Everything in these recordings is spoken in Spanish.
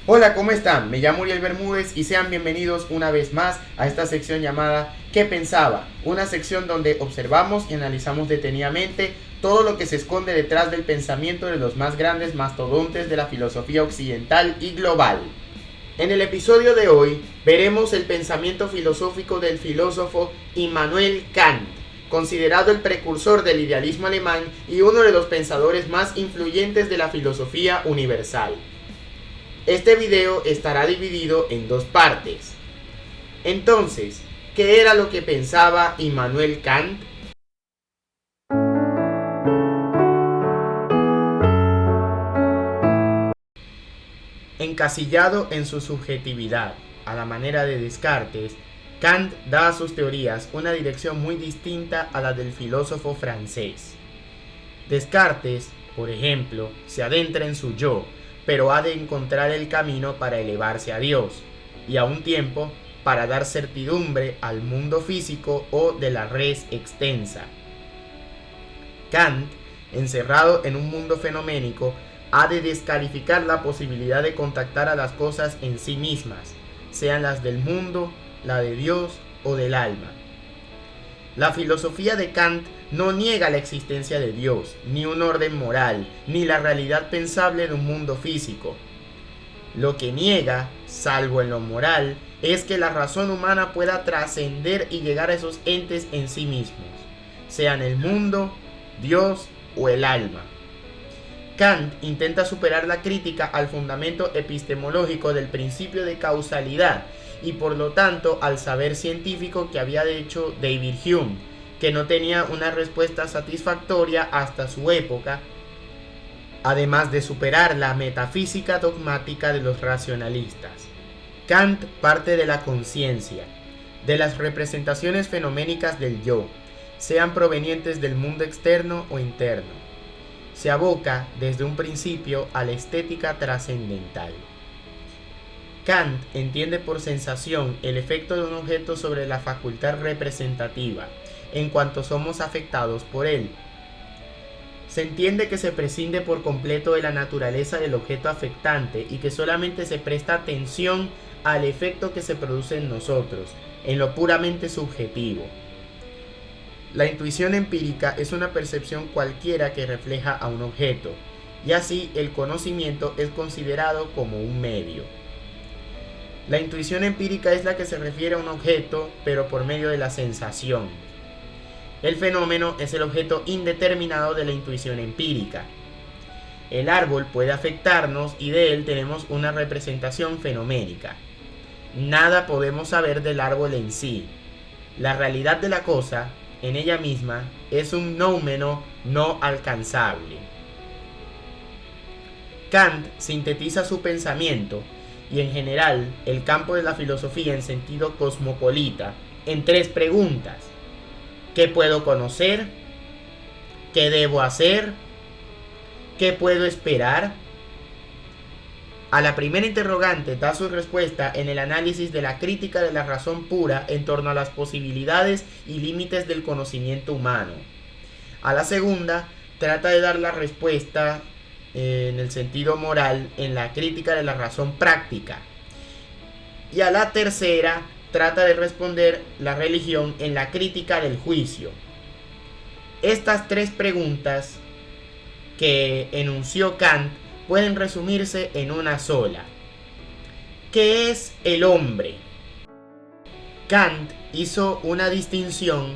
Hola, ¿cómo están? Me llamo Uriel Bermúdez y sean bienvenidos una vez más a esta sección llamada ¿Qué pensaba? Una sección donde observamos y analizamos detenidamente todo lo que se esconde detrás del pensamiento de los más grandes mastodontes de la filosofía occidental y global. En el episodio de hoy veremos el pensamiento filosófico del filósofo Immanuel Kant, considerado el precursor del idealismo alemán y uno de los pensadores más influyentes de la filosofía universal. Este video estará dividido en dos partes. Entonces, ¿qué era lo que pensaba Immanuel Kant? Encasillado en su subjetividad, a la manera de Descartes, Kant da a sus teorías una dirección muy distinta a la del filósofo francés. Descartes, por ejemplo, se adentra en su yo, pero ha de encontrar el camino para elevarse a Dios, y a un tiempo para dar certidumbre al mundo físico o de la res extensa. Kant, encerrado en un mundo fenoménico, ha de descalificar la posibilidad de contactar a las cosas en sí mismas, sean las del mundo, la de Dios o del alma. La filosofía de Kant no niega la existencia de Dios, ni un orden moral, ni la realidad pensable de un mundo físico. Lo que niega, salvo en lo moral, es que la razón humana pueda trascender y llegar a esos entes en sí mismos, sean el mundo, Dios o el alma. Kant intenta superar la crítica al fundamento epistemológico del principio de causalidad y por lo tanto al saber científico que había hecho David Hume, que no tenía una respuesta satisfactoria hasta su época, además de superar la metafísica dogmática de los racionalistas. Kant parte de la conciencia, de las representaciones fenoménicas del yo, sean provenientes del mundo externo o interno. Se aboca desde un principio a la estética trascendental. Kant entiende por sensación el efecto de un objeto sobre la facultad representativa, en cuanto somos afectados por él. Se entiende que se prescinde por completo de la naturaleza del objeto afectante y que solamente se presta atención al efecto que se produce en nosotros, en lo puramente subjetivo. La intuición empírica es una percepción cualquiera que refleja a un objeto, y así el conocimiento es considerado como un medio. La intuición empírica es la que se refiere a un objeto, pero por medio de la sensación. El fenómeno es el objeto indeterminado de la intuición empírica. El árbol puede afectarnos y de él tenemos una representación fenoménica. Nada podemos saber del árbol en sí. La realidad de la cosa, en ella misma, es un noumeno no alcanzable. Kant sintetiza su pensamiento y en general el campo de la filosofía en sentido cosmopolita en tres preguntas: ¿qué puedo conocer? ¿Qué debo hacer? ¿Qué puedo esperar? A la primera interrogante da su respuesta en el análisis de la crítica de la razón pura en torno a las posibilidades y límites del conocimiento humano. A la segunda trata de dar la respuesta en el sentido moral en la crítica de la razón práctica. Y a la tercera trata de responder la religión en la crítica del juicio. Estas tres preguntas que enunció Kant pueden resumirse en una sola. ¿Qué es el hombre? Kant hizo una distinción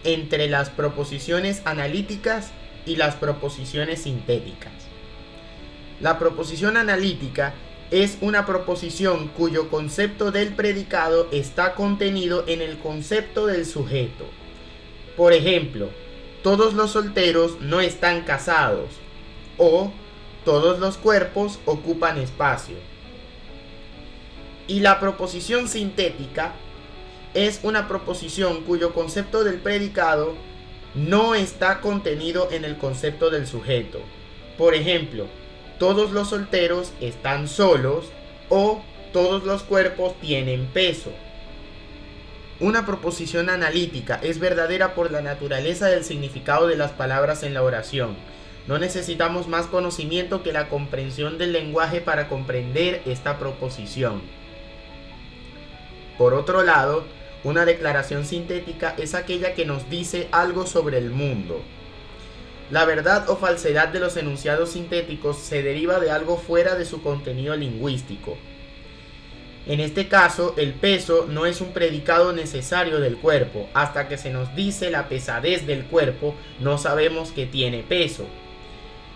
entre las proposiciones analíticas y las proposiciones sintéticas. La proposición analítica es una proposición cuyo concepto del predicado está contenido en el concepto del sujeto. Por ejemplo, todos los solteros no están casados, o todos los cuerpos ocupan espacio. Y la proposición sintética es una proposición cuyo concepto del predicado no está contenido en el concepto del sujeto. Por ejemplo, todos los solteros están solos o todos los cuerpos tienen peso. Una proposición analítica es verdadera por la naturaleza del significado de las palabras en la oración. No necesitamos más conocimiento que la comprensión del lenguaje para comprender esta proposición. Por otro lado, una declaración sintética es aquella que nos dice algo sobre el mundo. La verdad o falsedad de los enunciados sintéticos se deriva de algo fuera de su contenido lingüístico. En este caso, el peso no es un predicado necesario del cuerpo. Hasta que se nos dice la pesadez del cuerpo, no sabemos que tiene peso.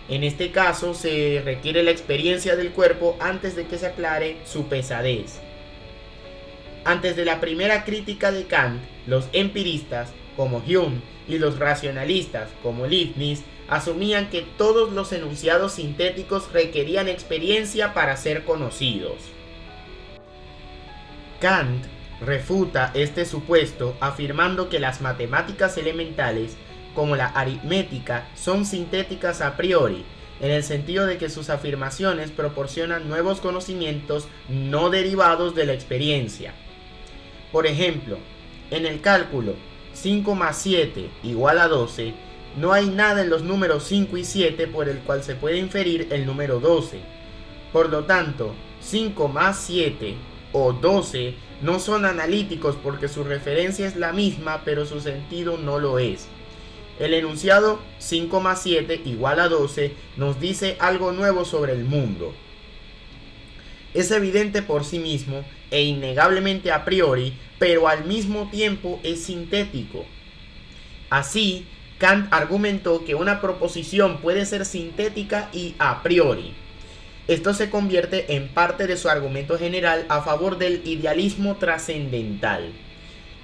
En este caso, se requiere la experiencia del cuerpo antes de que se aclare su pesadez. Antes de la primera crítica de Kant, los empiristas, como Hume, y los racionalistas, como Leibniz, asumían que todos los enunciados sintéticos requerían experiencia para ser conocidos. Kant refuta este supuesto afirmando que las matemáticas elementales, como la aritmética, son sintéticas a priori, en el sentido de que sus afirmaciones proporcionan nuevos conocimientos no derivados de la experiencia. Por ejemplo, en el cálculo 5 más 7 igual a 12, no hay nada en los números 5 y 7 por el cual se puede inferir el número 12. Por lo tanto, 5 más 7 o 12 no son analíticos porque su referencia es la misma, pero su sentido no lo es. El enunciado 5 más 7 igual a 12 nos dice algo nuevo sobre el mundo. Es evidente por sí mismo e innegablemente a priori, pero al mismo tiempo es sintético. Así, Kant argumentó que una proposición puede ser sintética y a priori. Esto se convierte en parte de su argumento general a favor del idealismo trascendental.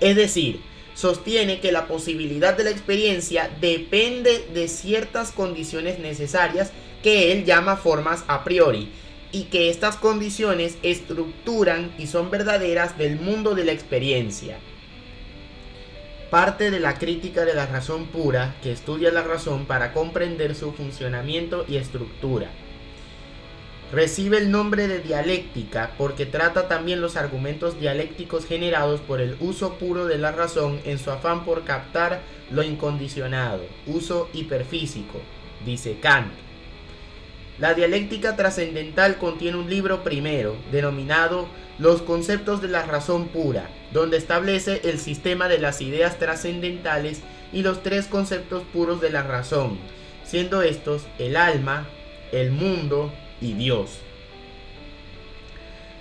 Es decir, sostiene que la posibilidad de la experiencia depende de ciertas condiciones necesarias que él llama formas a priori, y que estas condiciones estructuran y son verdaderas del mundo de la experiencia. Parte de la crítica de la razón pura, que estudia la razón para comprender su funcionamiento y estructura. Recibe el nombre de dialéctica porque trata también los argumentos dialécticos generados por el uso puro de la razón en su afán por captar lo incondicionado, uso hiperfísico, dice Kant. La dialéctica trascendental contiene un libro primero, denominado Los conceptos de la razón pura, donde establece el sistema de las ideas trascendentales y los tres conceptos puros de la razón, siendo estos el alma, el mundo y Dios.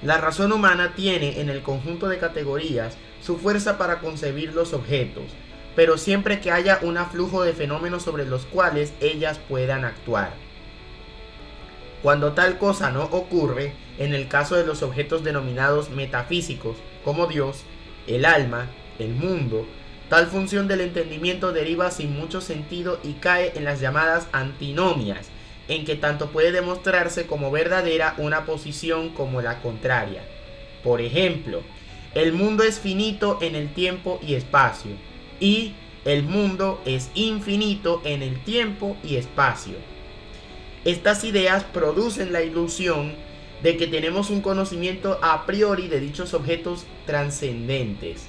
La razón humana tiene en el conjunto de categorías su fuerza para concebir los objetos, pero siempre que haya un aflujo de fenómenos sobre los cuales ellas puedan actuar. Cuando tal cosa no ocurre, en el caso de los objetos denominados metafísicos, como Dios, el alma, el mundo, tal función del entendimiento deriva sin mucho sentido y cae en las llamadas antinomias, en que tanto puede demostrarse como verdadera una posición como la contraria. Por ejemplo, el mundo es finito en el tiempo y espacio, y el mundo es infinito en el tiempo y espacio. Estas ideas producen la ilusión de que tenemos un conocimiento a priori de dichos objetos trascendentes.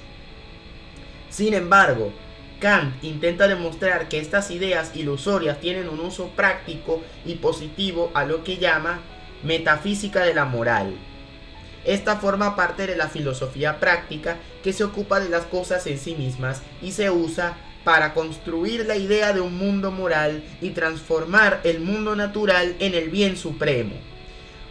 Sin embargo, Kant intenta demostrar que estas ideas ilusorias tienen un uso práctico y positivo a lo que llama metafísica de la moral. Esta forma parte de la filosofía práctica que se ocupa de las cosas en sí mismas y se usa para construir la idea de un mundo moral y transformar el mundo natural en el bien supremo,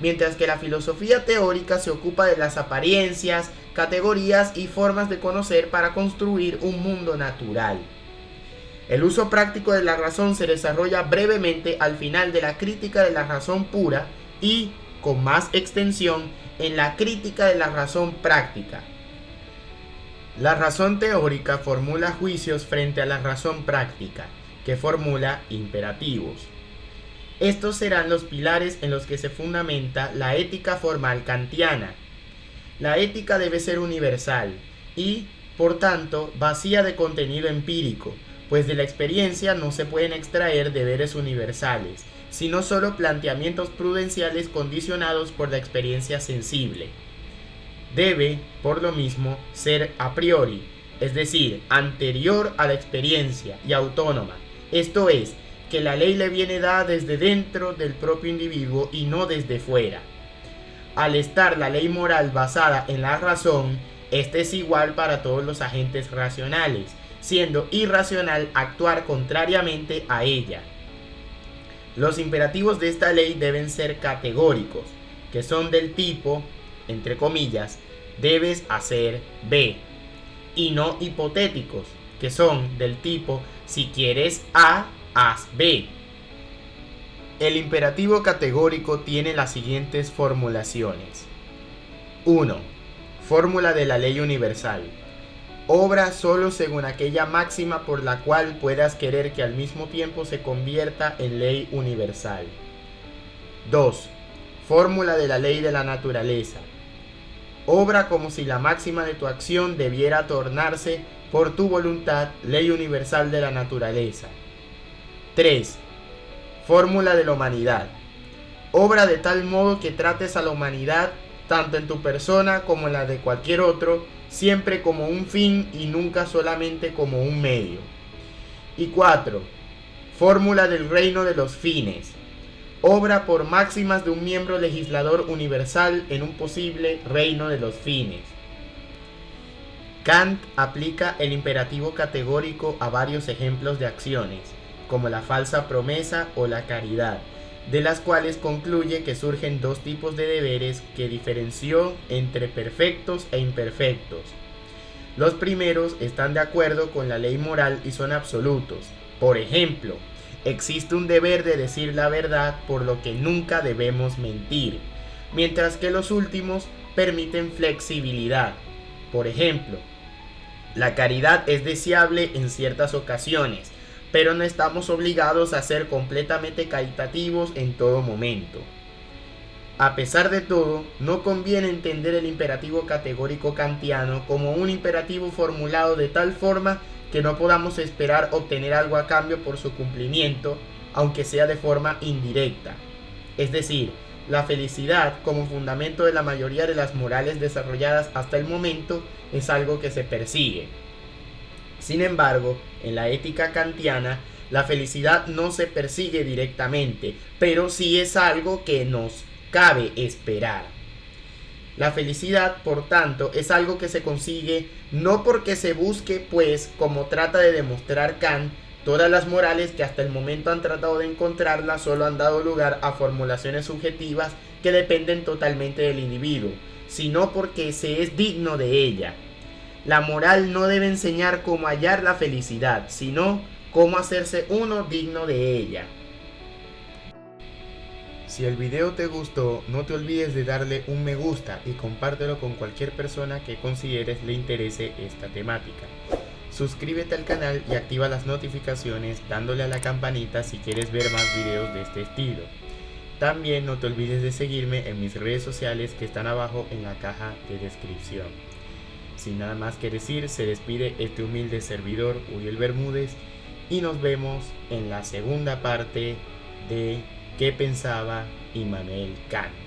mientras que la filosofía teórica se ocupa de las apariencias, categorías y formas de conocer para construir un mundo natural. El uso práctico de la razón se desarrolla brevemente al final de la crítica de la razón pura y, con más extensión, en la crítica de la razón práctica. La razón teórica formula juicios frente a la razón práctica, que formula imperativos. Estos serán los pilares en los que se fundamenta la ética formal kantiana. La ética debe ser universal y, por tanto, vacía de contenido empírico, pues de la experiencia no se pueden extraer deberes universales, sino solo planteamientos prudenciales condicionados por la experiencia sensible. Debe, por lo mismo, ser a priori, es decir, anterior a la experiencia y autónoma. Esto es, que la ley le viene dada desde dentro del propio individuo y no desde fuera. Al estar la ley moral basada en la razón, esta es igual para todos los agentes racionales, siendo irracional actuar contrariamente a ella. Los imperativos de esta ley deben ser categóricos, que son del tipo, entre comillas, debes hacer B, y no hipotéticos, que son del tipo, si quieres A, haz B. El imperativo categórico tiene las siguientes formulaciones. 1. Fórmula de la ley universal. Obra solo según aquella máxima por la cual puedas querer que al mismo tiempo se convierta en ley universal. 2. Fórmula de la ley de la naturaleza. Obra como si la máxima de tu acción debiera tornarse, por tu voluntad, ley universal de la naturaleza. 3. Fórmula de la humanidad. Obra de tal modo que trates a la humanidad, tanto en tu persona como en la de cualquier otro, siempre como un fin y nunca solamente como un medio. Y 4. Fórmula del reino de los fines. Obra por máximas de un miembro legislador universal en un posible reino de los fines. Kant aplica el imperativo categórico a varios ejemplos de acciones, como la falsa promesa o la caridad, de las cuales concluye que surgen dos tipos de deberes que diferenció entre perfectos e imperfectos. Los primeros están de acuerdo con la ley moral y son absolutos. Por ejemplo, existe un deber de decir la verdad, por lo que nunca debemos mentir, mientras que los últimos permiten flexibilidad. Por ejemplo, la caridad es deseable en ciertas ocasiones, pero no estamos obligados a ser completamente caritativos en todo momento. A pesar de todo, no conviene entender el imperativo categórico kantiano como un imperativo formulado de tal forma que no podamos esperar obtener algo a cambio por su cumplimiento, aunque sea de forma indirecta. Es decir, la felicidad, como fundamento de la mayoría de las morales desarrolladas hasta el momento, es algo que se persigue. Sin embargo, en la ética kantiana, la felicidad no se persigue directamente, pero sí es algo que nos cabe esperar. La felicidad, por tanto, es algo que se consigue no porque se busque, pues, como trata de demostrar Kant, todas las morales que hasta el momento han tratado de encontrarla solo han dado lugar a formulaciones subjetivas que dependen totalmente del individuo, sino porque se es digno de ella. La moral no debe enseñar cómo hallar la felicidad, sino cómo hacerse uno digno de ella. Si el video te gustó, no te olvides de darle un me gusta y compártelo con cualquier persona que consideres le interese esta temática. Suscríbete al canal y activa las notificaciones dándole a la campanita si quieres ver más videos de este estilo. También no te olvides de seguirme en mis redes sociales que están abajo en la caja de descripción. Sin nada más que decir, se despide este humilde servidor, Uriel Bermúdez, y nos vemos en la segunda parte de ¿Qué pensaba Immanuel Kant?